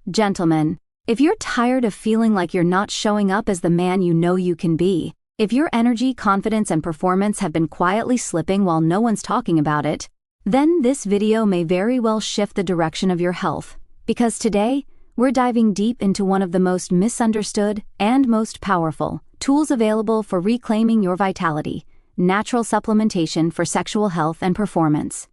gentlemen, if you're tired of feeling like you're not showing up as the man you know you can be, if your energy, confidence, and performance have been quietly slipping while no one's talking about it, then this video may very well shift the direction of your health, because today, we're diving deep into one of the most misunderstood and most powerful tools available for reclaiming your vitality: natural supplementation for sexual health and performance.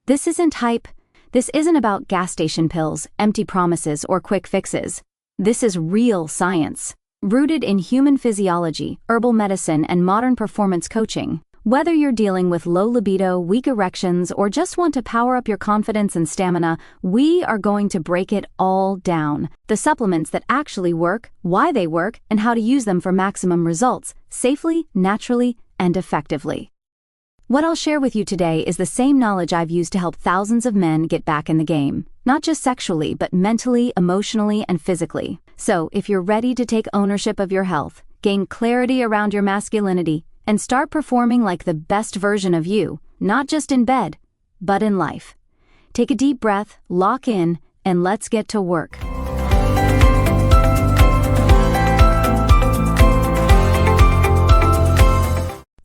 This isn't hype. This isn't about gas station pills, empty promises, or quick fixes. This is real science, rooted in human physiology, herbal medicine, and modern performance coaching. Whether you're dealing with low libido, weak erections, or just want to power up your confidence and stamina, we are going to break it all down. The supplements that actually work, why they work, and how to use them for maximum results, safely, naturally, and effectively. What I'll share with you today is the same knowledge I've used to help thousands of men get back in the game, not just sexually, but mentally, emotionally, and physically. So, if you're ready to take ownership of your health, gain clarity around your masculinity, and start performing like the best version of you, not just in bed, but in life, take a deep breath, lock in, and let's get to work.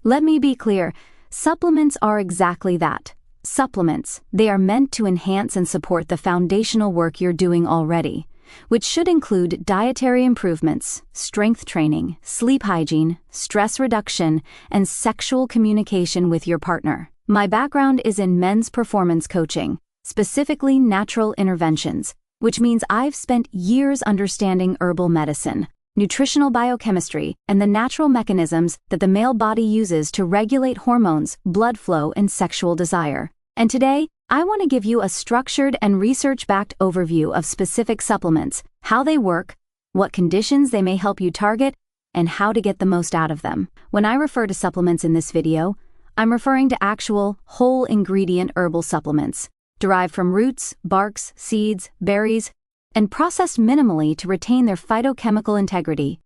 Let me be clear. Supplements are exactly that. Supplements. They are meant to enhance and support the foundational work you're doing already, which should include dietary improvements, strength training, sleep hygiene, stress reduction, and sexual communication with your partner. My background is in men's performance coaching, specifically natural interventions, which means I've spent years understanding herbal medicine, nutritional biochemistry, and the natural mechanisms that the male body uses to regulate hormones, blood flow, and sexual desire. And today, I want to give you a structured and research-backed overview of specific supplements, how they work, what conditions they may help you target, and how to get the most out of them. When I refer to supplements in this video, I'm referring to actual, whole ingredient herbal supplements, derived from roots, barks, seeds, berries, and processed minimally to retain their phytochemical integrity.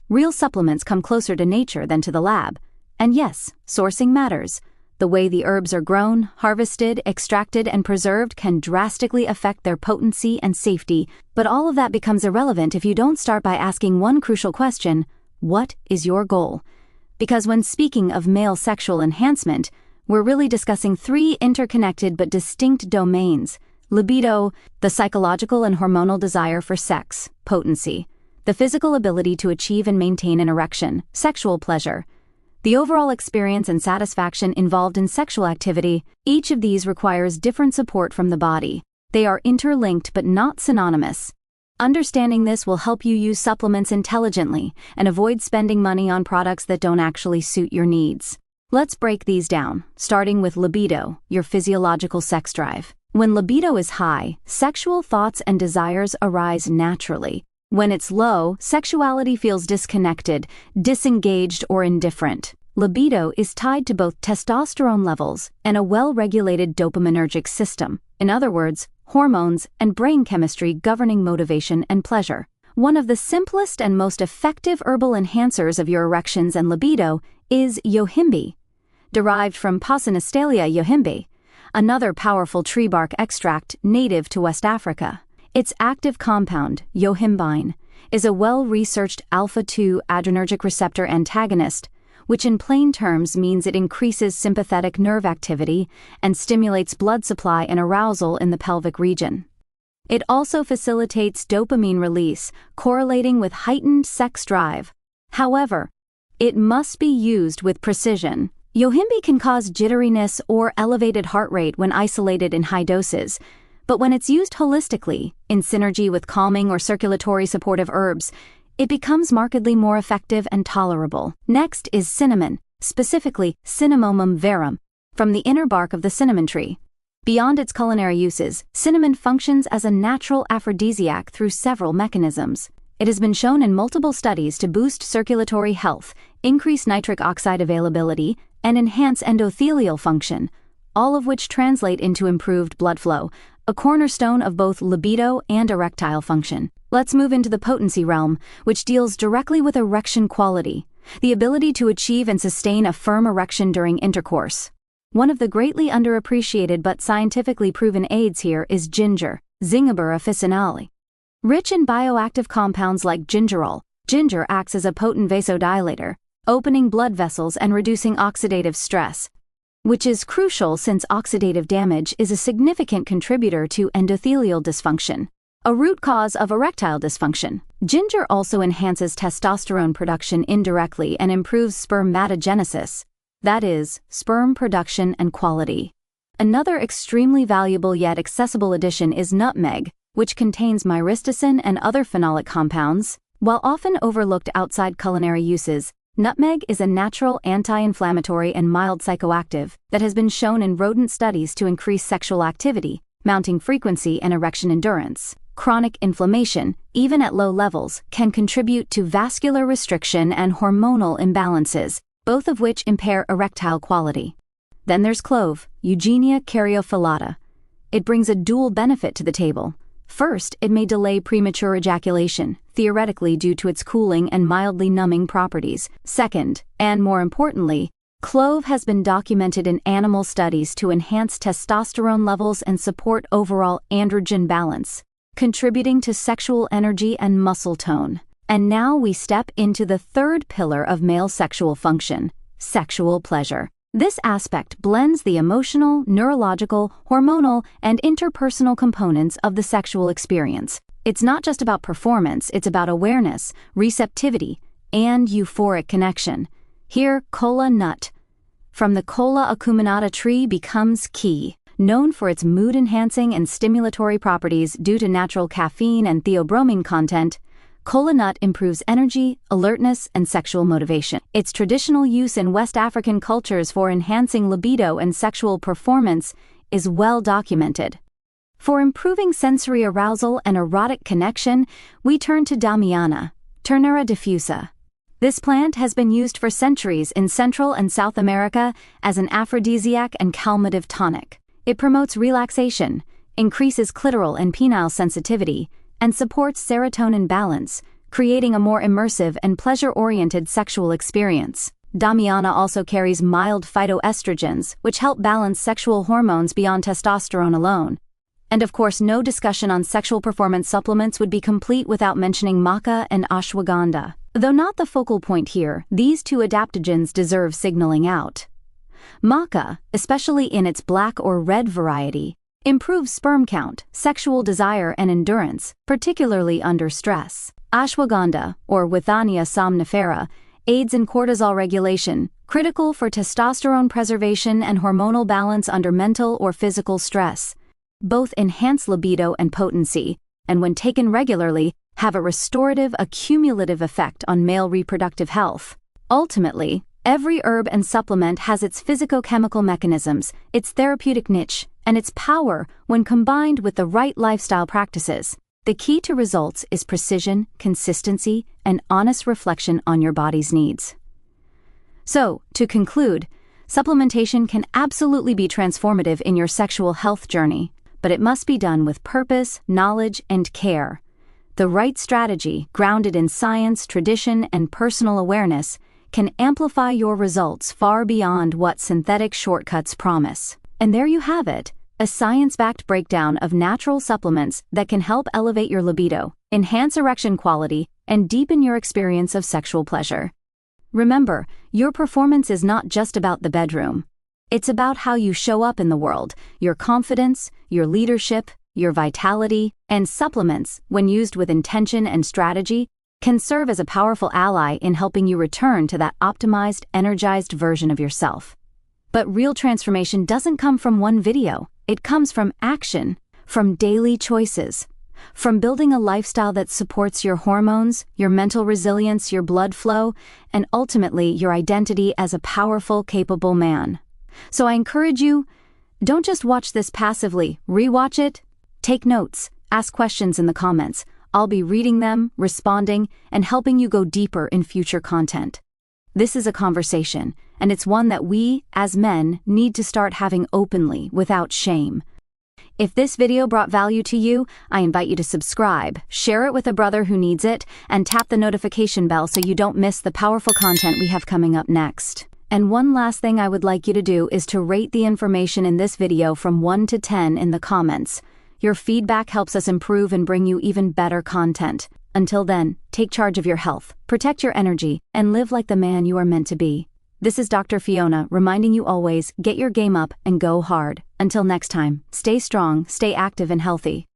Real supplements come closer to nature than to the lab. And yes, sourcing matters. The way the herbs are grown, harvested, extracted, and preserved can drastically affect their potency and safety, but all of that becomes irrelevant if you don't start by asking one crucial question: what is your goal? Because when speaking of male sexual enhancement, we're really discussing three interconnected but distinct domains: libido, the psychological and hormonal desire for sex; potency, the physical ability to achieve and maintain an erection; sexual pleasure, the overall experience and satisfaction involved in sexual activity. Each of these requires different support from the body. They are interlinked but not synonymous. Understanding this will help you use supplements intelligently and avoid spending money on products that don't actually suit your needs. Let's break these down, starting with libido, your physiological sex drive. When libido is high, sexual thoughts and desires arise naturally. When it's low, sexuality feels disconnected, disengaged, or indifferent. Libido is tied to both testosterone levels and a well-regulated dopaminergic system. In other words, hormones and brain chemistry governing motivation and pleasure. One of the simplest and most effective herbal enhancers of your erections and libido is yohimbe, derived from Pasinistelia yohimbe, another powerful tree bark extract native to West Africa. Its active compound, yohimbine, is a well-researched alpha-2 adrenergic receptor antagonist, which in plain terms means it increases sympathetic nerve activity and stimulates blood supply and arousal in the pelvic region. It also facilitates dopamine release, correlating with heightened sex drive. However, it must be used with precision. Yohimbe can cause jitteriness or elevated heart rate when isolated in high doses, but when it's used holistically, in synergy with calming or circulatory supportive herbs, it becomes markedly more effective and tolerable. Next is cinnamon, specifically Cinnamomum verum, from the inner bark of the cinnamon tree. Beyond its culinary uses, cinnamon functions as a natural aphrodisiac through several mechanisms. It has been shown in multiple studies to boost circulatory health, increase nitric oxide availability, and enhance endothelial function, all of which translate into improved blood flow, a cornerstone of both libido and erectile function. Let's move into the potency realm, which deals directly with erection quality, the ability to achieve and sustain a firm erection during intercourse. One of the greatly underappreciated but scientifically proven aids here is ginger, Zingiber officinale. Rich in bioactive compounds like gingerol, ginger acts as a potent vasodilator, opening blood vessels and reducing oxidative stress, which is crucial since oxidative damage is a significant contributor to endothelial dysfunction, a root cause of erectile dysfunction. Ginger also enhances testosterone production indirectly and improves spermatogenesis, that is, sperm production and quality. Another extremely valuable yet accessible addition is nutmeg, which contains myristicin and other phenolic compounds. While often overlooked outside culinary uses, nutmeg is a natural anti-inflammatory and mild psychoactive that has been shown in rodent studies to increase sexual activity, mounting frequency, and erection endurance. Chronic inflammation, even at low levels, can contribute to vascular restriction and hormonal imbalances, both of which impair erectile quality. Then there's clove, Eugenia caryophyllata. It brings a dual benefit to the table. First, it may delay premature ejaculation, theoretically due to its cooling and mildly numbing properties. Second, and more importantly, clove has been documented in animal studies to enhance testosterone levels and support overall androgen balance, contributing to sexual energy and muscle tone. And now we step into the third pillar of male sexual function, sexual pleasure. This aspect blends the emotional, neurological, hormonal, and interpersonal components of the sexual experience. It's not just about performance, it's about awareness, receptivity, and euphoric connection. Here, kola nut from the Kola acuminata tree becomes key. Known for its mood-enhancing and stimulatory properties due to natural caffeine and theobromine content, kola nut improves energy, alertness, and sexual motivation. Its traditional use in West African cultures for enhancing libido and sexual performance is well documented. For improving sensory arousal and erotic connection, we turn to Damiana, Turnera diffusa. This plant has been used for centuries in Central and South America as an aphrodisiac and calmative tonic. It promotes relaxation, increases clitoral and penile sensitivity, and supports serotonin balance, creating a more immersive and pleasure-oriented sexual experience. Damiana also carries mild phytoestrogens, which help balance sexual hormones beyond testosterone alone. And of course, no discussion on sexual performance supplements would be complete without mentioning maca and ashwagandha. Though not the focal point here, these two adaptogens deserve signaling out. Maca, especially in its black or red variety, improves sperm count, sexual desire, and endurance, particularly under stress. Ashwagandha, or Withania somnifera, aids in cortisol regulation, critical for testosterone preservation and hormonal balance under mental or physical stress. Both enhance libido and potency, and when taken regularly, have a restorative, accumulative effect on male reproductive health. Ultimately, every herb and supplement has its physicochemical mechanisms, its therapeutic niche, and its power when combined with the right lifestyle practices. The key to results is precision, consistency, and honest reflection on your body's needs. So, to conclude, supplementation can absolutely be transformative in your sexual health journey, but it must be done with purpose, knowledge, and care. The right strategy, grounded in science, tradition, and personal awareness, can amplify your results far beyond what synthetic shortcuts promise. And there you have it, a science-backed breakdown of natural supplements that can help elevate your libido, enhance erection quality, and deepen your experience of sexual pleasure. Remember, your performance is not just about the bedroom. It's about how you show up in the world, your confidence, your leadership, your vitality, and supplements, when used with intention and strategy, can serve as a powerful ally in helping you return to that optimized, energized version of yourself. But real transformation doesn't come from one video. It comes from action, from daily choices, from building a lifestyle that supports your hormones, your mental resilience, your blood flow, and ultimately your identity as a powerful, capable man. So I encourage you, don't just watch this passively, rewatch it, take notes, ask questions in the comments. I'll be reading them, responding, and helping you go deeper in future content. This is a conversation, and it's one that we, as men, need to start having openly, without shame. If this video brought value to you, I invite you to subscribe, share it with a brother who needs it, and tap the notification bell so you don't miss the powerful content we have coming up next. And one last thing I would like you to do is to rate the information in this video from 1 to 10 in the comments. Your feedback helps us improve and bring you even better content. Until then, take charge of your health, protect your energy, and live like the man you are meant to be. This is Dr. Fiona reminding you always, get your game up and go hard. Until next time, stay strong, stay active and healthy.